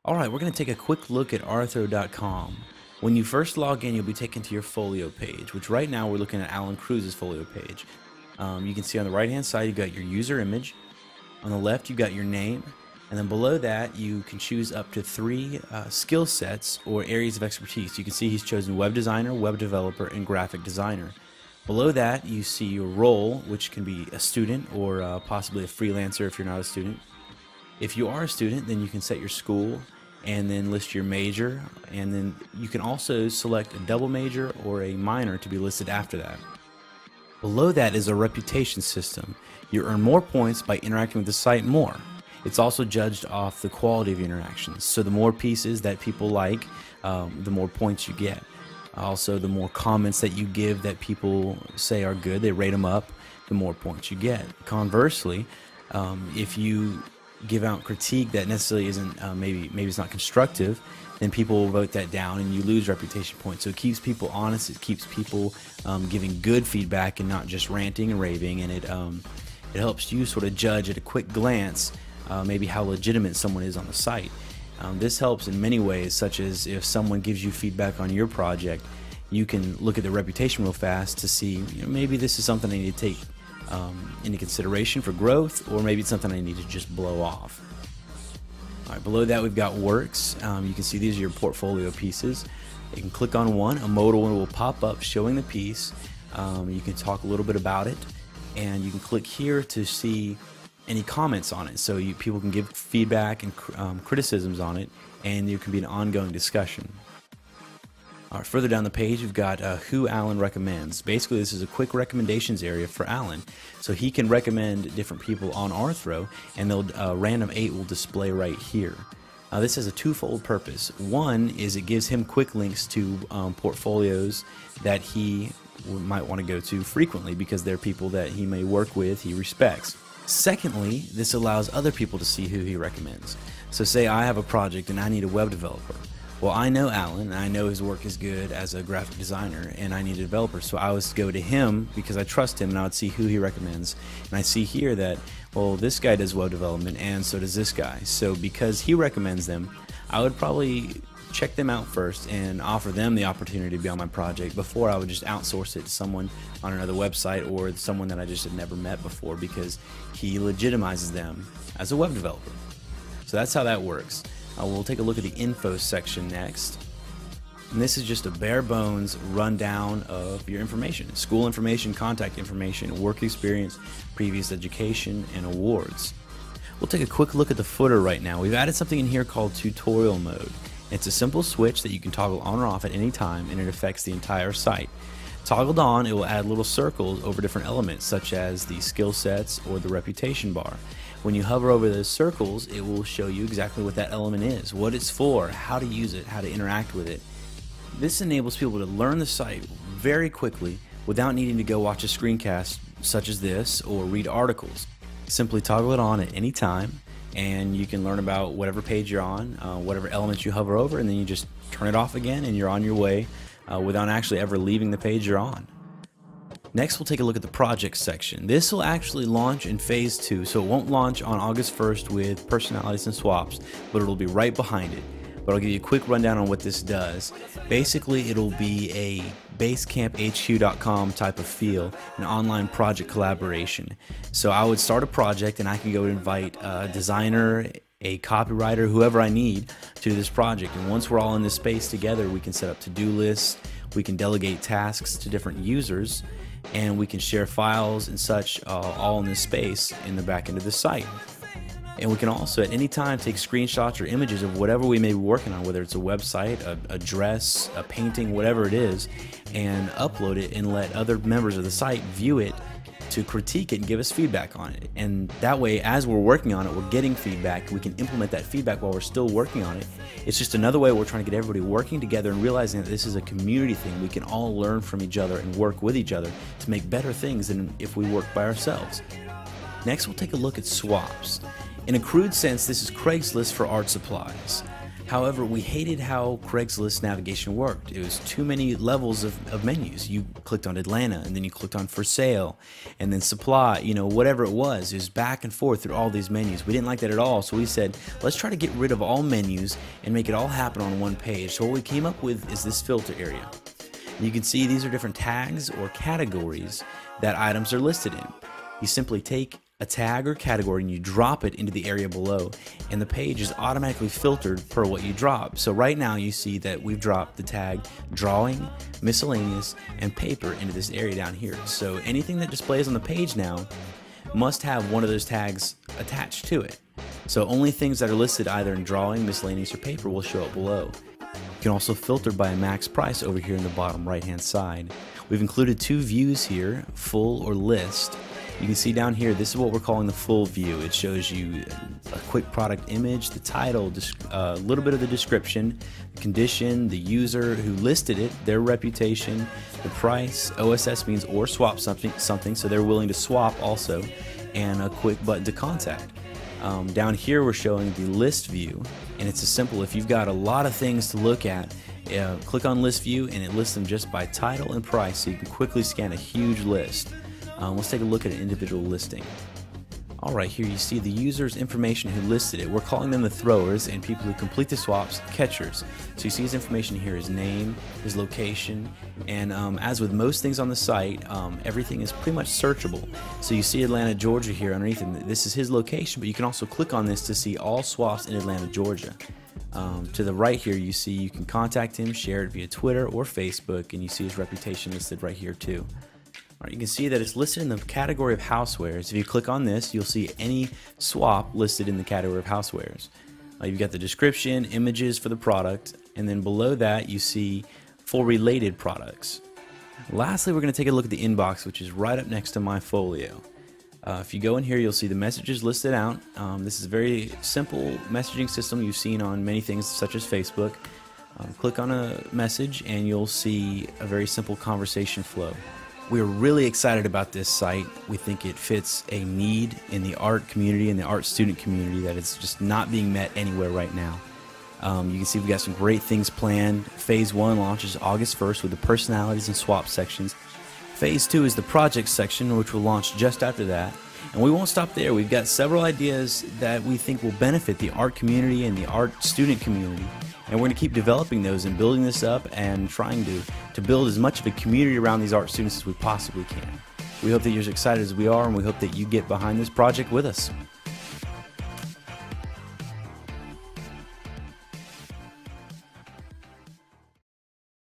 Alright, we're going to take a quick look at Arthrow.com. When you first log in, you'll be taken to your folio page, which right now we're looking at Alan Cruz's folio page. You can see on the right hand side you've got your user image, on the left you've got your name, and then below that you can choose up to three skill sets or areas of expertise. You can see he's chosen web designer, web developer, and graphic designer. Below that you see your role, which can be a student or possibly a freelancer if you're not a student. If you are a student, then you can set your school and then list your major, and then you can also select a double major or a minor to be listed after that. Below that is a reputation system. You earn more points by interacting with the site more. It's also judged off the quality of your interactions, so the more pieces that people like, the more points you get. Also, the more comments that you give that people say are good, they rate them up, the more points you get. Conversely, if you give out critique that necessarily isn't maybe it's not constructive, then people will vote that down and you lose reputation points. So it keeps people honest, it keeps people giving good feedback and not just ranting and raving, and it helps you sort of judge at a quick glance maybe how legitimate someone is on the site. This helps in many ways, such as if someone gives you feedback on your project, you can look at the reputation real fast to see, maybe this is something I need to take into consideration for growth, or maybe it's something I need to just blow off. Alright, below that we've got works. You can see these are your portfolio pieces. You can click on one, a modal one will pop up showing the piece. You can talk a little bit about it, and you can click here to see any comments on it, so people can give feedback and criticisms on it, and there can be an ongoing discussion. Further down the page we've got who Alan recommends. Basically this is a quick recommendations area for Alan, so he can recommend different people on Arthrow, and random 8 will display right here. This has a twofold purpose. One is it gives him quick links to portfolios that he might want to go to frequently because they're people that he may work with, he respects. Secondly, this allows other people to see who he recommends. So say I have a project and I need a web developer. Well, I know Alan, and I know his work is good as a graphic designer, and I need a developer, so I would go to him because I trust him, and I would see who he recommends. And I see here that, well, this guy does web development, and so does this guy. So because he recommends them, I would probably check them out first and offer them the opportunity to be on my project before I would just outsource it to someone on another website or someone that I just had never met before, because he legitimizes them as a web developer. So that's how that works. We'll take a look at the info section next. And this is just a bare bones rundown of your information. School information, contact information, work experience, previous education, and awards. We'll take a quick look at the footer right now. We've added something in here called tutorial mode. It's a simple switch that you can toggle on or off at any time, and it affects the entire site. Toggled on, it will add little circles over different elements such as the skill sets or the reputation bar. When you hover over those circles, it will show you exactly what that element is, what it's for, how to use it, how to interact with it. This enables people to learn the site very quickly without needing to go watch a screencast such as this or read articles. Simply toggle it on at any time, and you can learn about whatever page you're on, whatever elements you hover over, and then you just turn it off again and you're on your way without actually ever leaving the page you're on. Next, we'll take a look at the projects section. This will actually launch in phase 2, so it won't launch on August 1st with personalities and swaps, but it'll be right behind it. But I'll give you a quick rundown on what this does. Basically, it'll be a BasecampHQ.com type of feel, an online project collaboration. So I would start a project and I can go invite a designer, a copywriter, whoever I need to do this project. And once we're all in this space together, we can set up to-do lists, we can delegate tasks to different users, and we can share files and such all in this space in the back end of the site. And we can also at any time take screenshots or images of whatever we may be working on, whether it's a website, a dress, a painting, whatever it is, and upload it and let other members of the site view it to critique it and give us feedback on it. And that way, as we're working on it, we're getting feedback. We can implement that feedback while we're still working on it. It's just another way we're trying to get everybody working together and realizing that this is a community thing. We can all learn from each other and work with each other to make better things than if we work by ourselves. Next, we'll take a look at swaps. In a crude sense, this is Craigslist for art supplies. However, we hated how Craigslist navigation worked. It was too many levels of menus. You clicked on Atlanta, and then you clicked on for sale, and then supply, whatever it was. It was back and forth through all these menus. We didn't like that at all, so we said, let's try to get rid of all menus and make it all happen on one page. So what we came up with is this filter area. And you can see these are different tags or categories that items are listed in. You simply take a tag or category and you drop it into the area below, and the page is automatically filtered per what you drop. So right now you see that we've dropped the tag drawing, miscellaneous, and paper into this area down here. So anything that displays on the page now must have one of those tags attached to it. So only things that are listed either in drawing, miscellaneous, or paper will show up below. You can also filter by a max price over here in the bottom right hand side. We've included two views here, full or list. You can see down here, this is what we're calling the full view. It shows you a quick product image, the title, a little bit of the description, condition, the user who listed it, their reputation, the price. OSS means or swap something, so they're willing to swap also, and a quick button to contact. Down here we're showing the list view, and it's as simple. If you've got a lot of things to look at, click on list view and it lists them just by title and price, so you can quickly scan a huge list. Let's take a look at an individual listing. Alright, here you see the user's information who listed it. We're calling them the throwers, and people who complete the swaps, catchers. So you see his information here, his name, his location, and as with most things on the site, everything is pretty much searchable. So you see Atlanta, Georgia here underneath him. This is his location, but you can also click on this to see all swaps in Atlanta, Georgia. To the right here you see you can contact him, share it via Twitter or Facebook, and you see his reputation listed right here too. Alright, you can see that it's listed in the category of housewares. If you click on this, you'll see any swap listed in the category of housewares. You've got the description, images for the product, and then below that you see for related products. Lastly, we're going to take a look at the inbox, which is right up next to my folio. If you go in here, you'll see the messages listed out. This is a very simple messaging system you've seen on many things such as Facebook. Click on a message and you'll see a very simple conversation flow. We're really excited about this site. We think it fits a need in the art community and the art student community that is just not being met anywhere right now. You can see we've got some great things planned. Phase 1 launches August 1st with the personalities and swap sections. Phase 2 is the project section, which will launch just after that. And we won't stop there. We've got several ideas that we think will benefit the art community and the art student community. And we're going to keep developing those and building this up and trying to build as much of a community around these art students as we possibly can. We hope that you're as excited as we are, and we hope that you get behind this project with us.